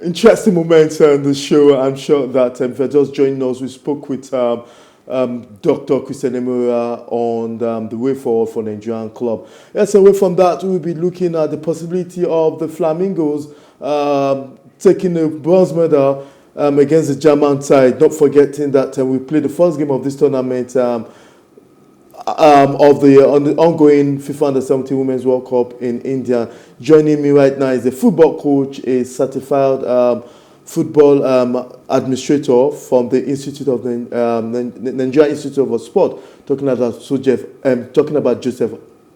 Interesting moment in the show. I'm sure that if you're just joining us, we spoke with Dr. Christian Emura on the way forward for Nigerian club. Yes, away from that, we'll be looking at the possibility of the Flamingos taking a bronze medal against the German side. Not forgetting that we played the first game of this tournament of the ongoing FIFA Under-17 Women's World Cup in India. Joining me right now is a football coach, a certified football administrator from the Institute of Nigeria Institute of Sport. Talking about Joseph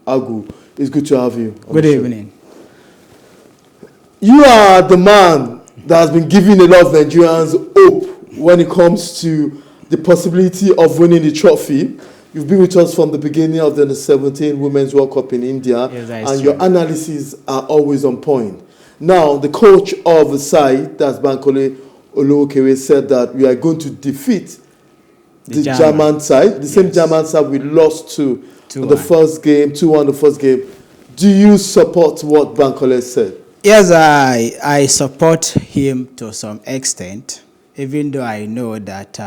Agwo. It's good to have you. Good evening. You are the man that has been giving a lot of Nigerians hope when it comes to the possibility of winning the trophy. You've been with us from the beginning of the Under-17 Women's World Cup in India, yes, and your analyses are always on point. Now, the coach of the side, that's Bankole Olowookere, said that we are going to defeat the German side, the same German side we lost to the first game, 2-1 the first game. Do you support what Bankole said? Yes, I support him to some extent, even though I know that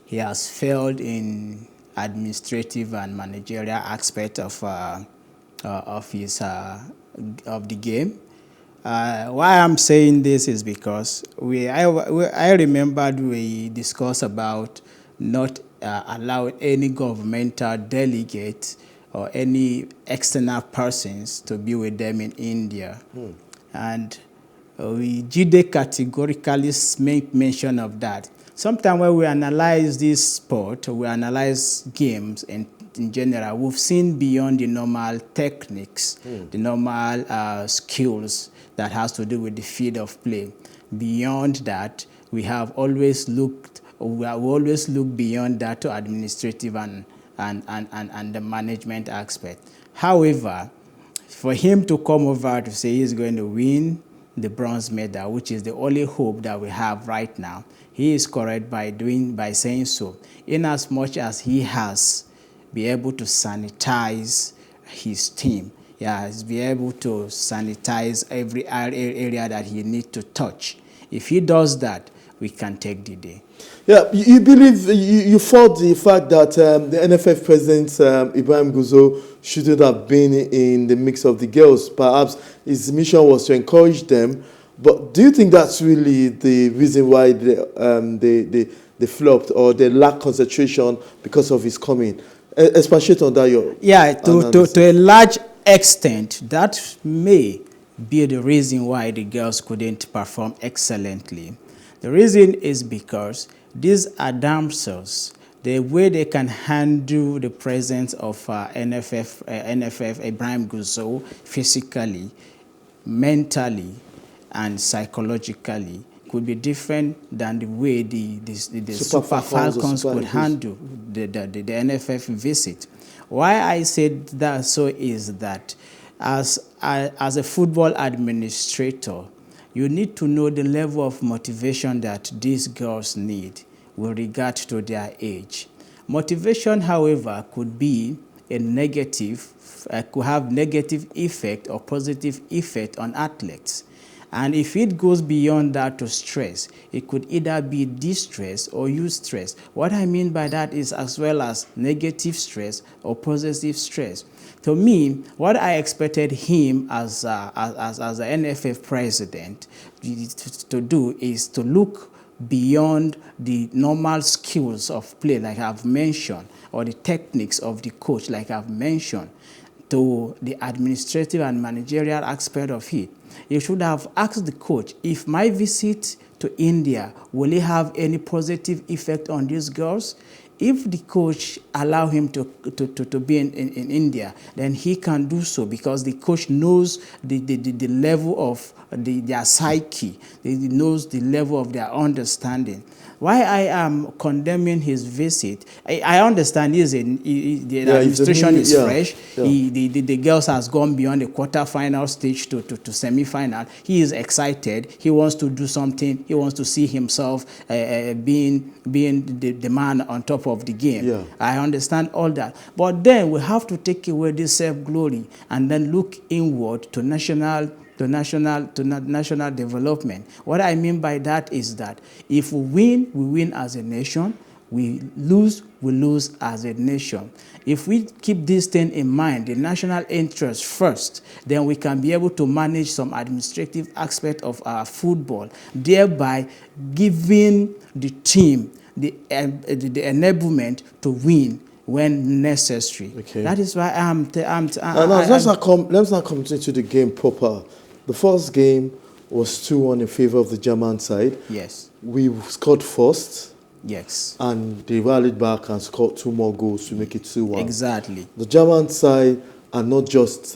he has failed in administrative and managerial aspect of the game. Why I'm saying this is because I remembered we discussed about not allowing any governmental delegate or any external persons to be with them in India. And we did categorically make mention of that. Sometimes when we analyze this sport, we analyze games in general, we've seen beyond the normal techniques, the normal skills that has to do with the field of play. Beyond that, we always look beyond that to administrative and the management aspect. However, for him to come over to say he's going to win the bronze medal, which is the only hope that we have right now, he is correct by saying so, in as much as he has been able to sanitize his team. He's been able to sanitize every area that he needs to touch. If he does that, we can take the day. Yeah, you believe, you fought the fact that the NFF president, Ibrahim Guzo, shouldn't have been in the mix of the girls. Perhaps his mission was to encourage them. But do you think that's really the reason why they flopped or they lack concentration because of his coming? Expatiate on that. To a large extent, that may be the reason why the girls couldn't perform excellently. The reason is because these are damsels. The way they can handle the presence of NFF Ibrahim Guzo physically, mentally, and psychologically could be different than the way the Super Falcons could handle the NFF visit. Why I said that so is that as a football administrator, you need to know the level of motivation that these girls need with regard to their age. Motivation, however, could be a negative, could have negative effect or positive effect on athletes. And if it goes beyond that to stress, it could either be distress or eustress. What I mean by that is as well as negative stress or positive stress. To me, what I expected him as the NFF president to do is to look beyond the normal skills of play, like I've mentioned, or the techniques of the coach, like I've mentioned, to the administrative and managerial aspect of it. You should have asked the coach, if my visit to India, will it have any positive effect on these girls? If the coach allow him to be in India, then he can do so because the coach knows the level of their psyche, he knows the level of their understanding. Why I am condemning his visit, I understand the administration is fresh. The girls has gone beyond the quarter-final stage to semi-final. He is excited. He wants to do something. He wants to see himself being the man on top of the game. Yeah. I understand all that. But then we have to take away this self-glory and then look inward to national to national development. What I mean by that is that if we win as a nation. We lose as a nation. If we keep this thing in mind, the national interest first, then we can be able to manage some administrative aspect of our football, thereby giving the team the enablement to win when necessary. Okay. That is why let's not come into the game proper. The first game was 2-1 in favor of the German side. Yes. We scored first. Yes. And they rallied back and scored 2 more goals to make it 2-1. Exactly. The German side are not just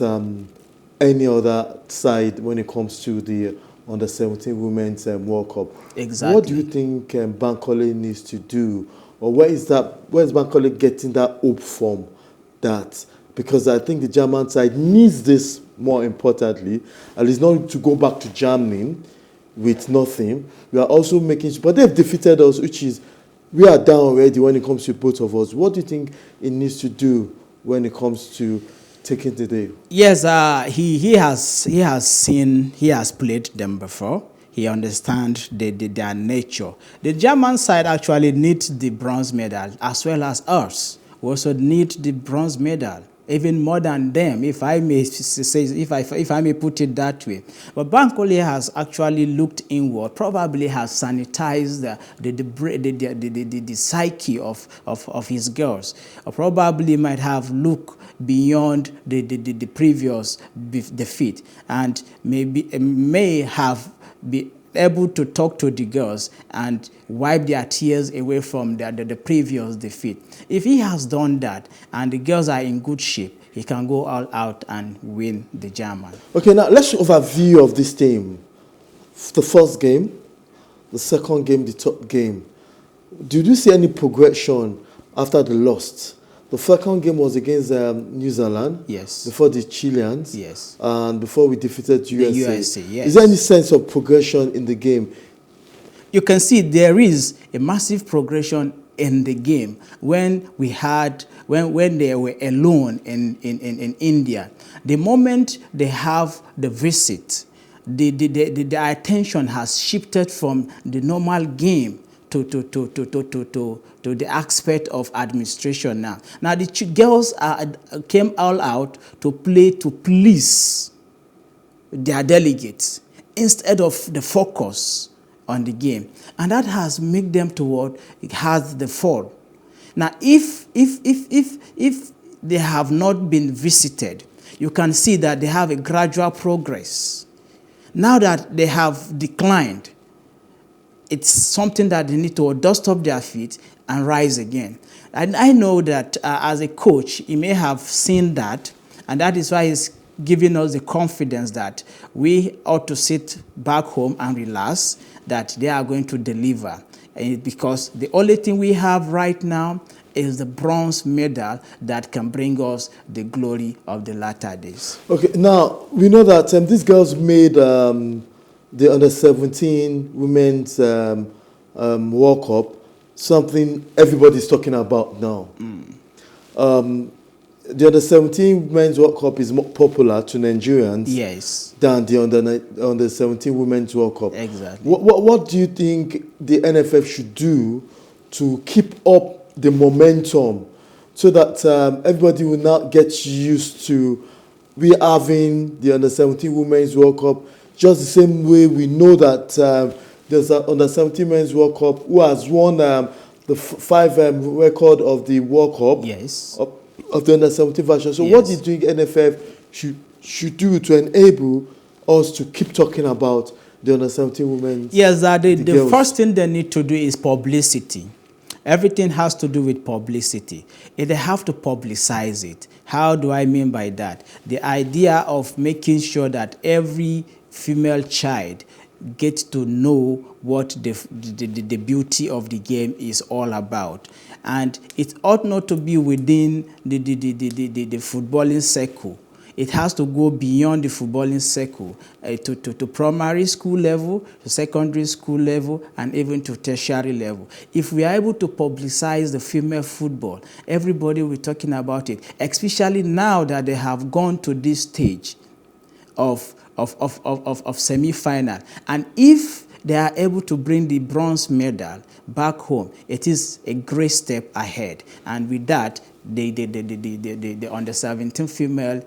any other side when it comes to the Under-17 Women's World Cup. Exactly. What do you think Bankole needs to do? Or where is Bankole getting that hope from? That? Because I think the German side needs this more importantly. At least not to go back to Germany with nothing. We are also making sure, but they've defeated us, which is, we are down already when it comes to both of us. What do you think it needs to do when it comes to taking the day? Yes, he has played them before. He understands their nature. The German side actually needs the bronze medal as well as us. We also need the bronze medal, even more than them, if I may say, if I may put it that way. But Bankole has actually looked inward, probably has sanitized the psyche of his girls, or probably might have looked beyond the previous defeat, and may have been able to talk to the girls and wipe their tears away from the previous defeat. If he has done that and the girls are in good shape, he can go all out and win the German. Okay, now let's overview of this team. The first game, the second game, the third game. Did you see any progression after the loss? The second game was against New Zealand. Yes. Before the Chileans. Yes. And before we defeated USA. The USA, yes. Is there any sense of progression in the game? You can see there is a massive progression in the game when we had when they were alone in India. The moment they have the visit, the attention has shifted from the normal game to the aspect of administration now. Now the girls came all out to play to please their delegates instead of the focus on the game, and that has made them toward it has the fall. Now, if they have not been visited, you can see that they have a gradual progress. Now that they have declined, it's something that they need to dust up their feet and rise again. And I know that as a coach, he may have seen that, and that is why he's giving us the confidence that we ought to sit back home and relax, that they are going to deliver. Because the only thing we have right now is the bronze medal that can bring us the glory of the latter days. Okay, now we know that these girls made the Under-17 Women's World Cup something everybody's talking about now. The Under-17 Women's World Cup is more popular to Nigerians, yes, than the Under-17 Women's World Cup. Exactly. What do you think the NFF should do to keep up the momentum so that everybody will not get used to we having the Under-17 Women's World Cup just the same way we know that there's an Under-17 Men's World Cup who has won the 5 record of the World Cup. Yes. Of the Under-17 version. So yes. What do you think NFF should do to enable us to keep talking about the Under-17 women? Yes, the first thing they need to do is publicity. Everything has to do with publicity. They have to publicize it. How do I mean by that? The idea of making sure that every female child gets to know what the beauty of the game is all about. And it ought not to be within the footballing circle. It has to go beyond the footballing circle to primary school level, to secondary school level, and even to tertiary level. If we are able to publicize the female football, everybody will be talking about it, especially now that they have gone to this stage of of semi-final. And if they are able to bring the bronze medal back home, it is a great step ahead. And with that, the under-17 female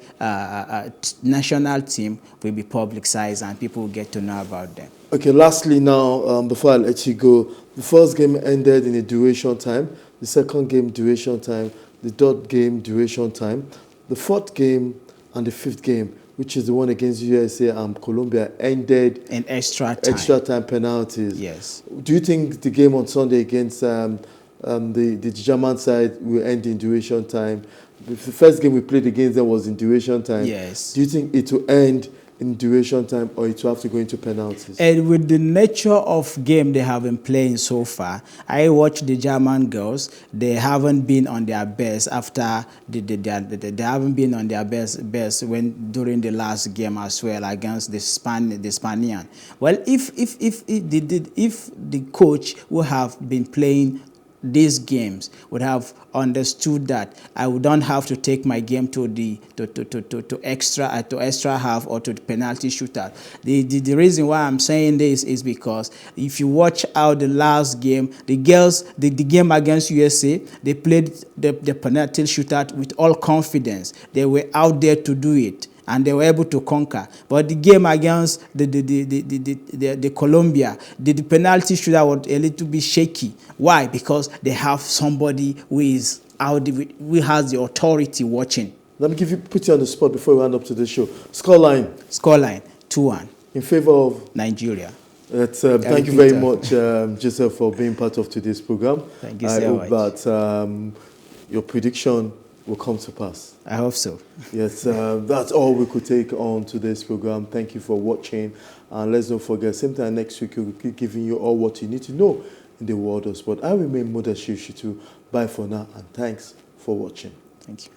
national team will be publicized and people will get to know about them. Okay, lastly now, before I let you go, the first game ended in a duration time, the second game duration time, the third game duration time, the fourth game and the fifth game, which is the one against USA and Colombia, ended in extra time penalties. Yes. Do you think the game on Sunday against the German side will end in duration time? The first game we played against them was in duration time. Yes. Do you think it will end in duration time or it will have to go into penalties? And with the nature of game they have been playing so far, I watched the German girls. They haven't been on their best after they haven't been on their best when during the last game as well against the Spaniard. Well, if the coach who have been playing these games would have understood that I don't have to take my game to the extra half or to the penalty shootout. The reason why I'm saying this is because if you watch out the last game, the girls, the game against USA, they played the penalty shootout with all confidence. They were out there to do it, and they were able to conquer. But the game against the Colombia, the penalty shootout was a little bit shaky. Why? Because they have somebody who is out, who has the authority watching. Let me put you on the spot before we round up to the show. Scoreline. Scoreline 2-1. In favor of Nigeria. Thank you very much, Joseph, for being part of today's program. Thank you so much. I hope that your prediction will come to pass. I hope so. Yes, that's all we could take on today's program. Thank you for watching. And let's not forget, same time next week, we'll be giving you all what you need to know in the world of sport. I remain Modest Shitu. Bye for now, and thanks for watching. Thank you.